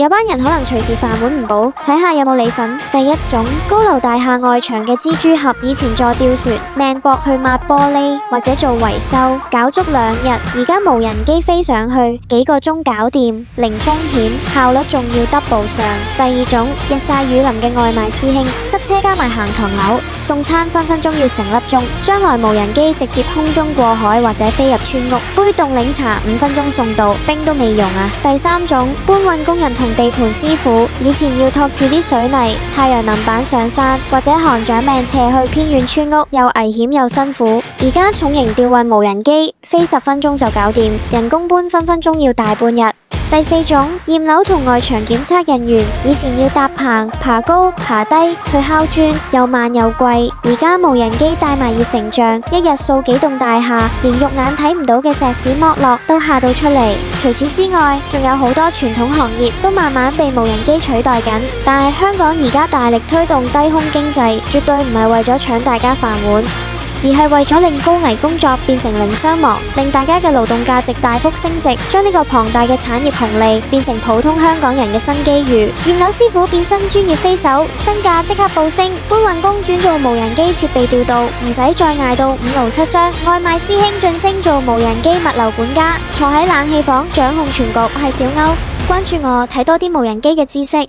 有班人可能隨時飯碗唔保，睇下有冇你份。第一種，高樓大廈外牆嘅蜘蛛俠，以前坐吊船命搏去抹玻璃或者做維修，搞足2日，而家無人機飛上去，幾個鐘搞掂，零風險，效率仲要 double 上。第二種，日曬雨淋嘅外賣師兄，塞車加埋行唐樓，送餐分分鐘要成粒鐘，將來無人機直接空中過海或者飛入村屋，杯凍檸茶5分鐘送到，冰都未融啊！第三種，搬運工人同地盤師傅，以前要托住啲水泥，太陽能板上山，或者行長命斜去偏遠村屋，又危險又辛苦。而家重型吊運無人機，飛10分鐘就搞掂，人工搬分分鐘要大半日。第四種，驗樓同外牆檢測人員，以前要搭棚、爬高、爬低去敲磚，又慢又貴。而家無人機帶埋熱成像，一日掃幾棟大廈，連肉眼睇唔到嘅石屎剝落都下到出嚟。除此之外，仲有好多傳統行業都慢慢被無人機取代緊。但係香港而家大力推動低空經濟，絕對唔係為咗搶大家飯碗，而係為咗令高危工作變成零傷亡，令大家嘅勞動價值大幅升值，將呢個龐大嘅產業紅利變成普通香港人嘅新機遇。驗樓師傅變身專業飛手，身價即刻暴升；搬運工轉做無人機設備調度，唔使再捱到5勞7傷；外賣師兄晉升做無人機物流管家，坐喺冷氣房掌控全局。我係小歐，關注我睇多啲無人機嘅知識。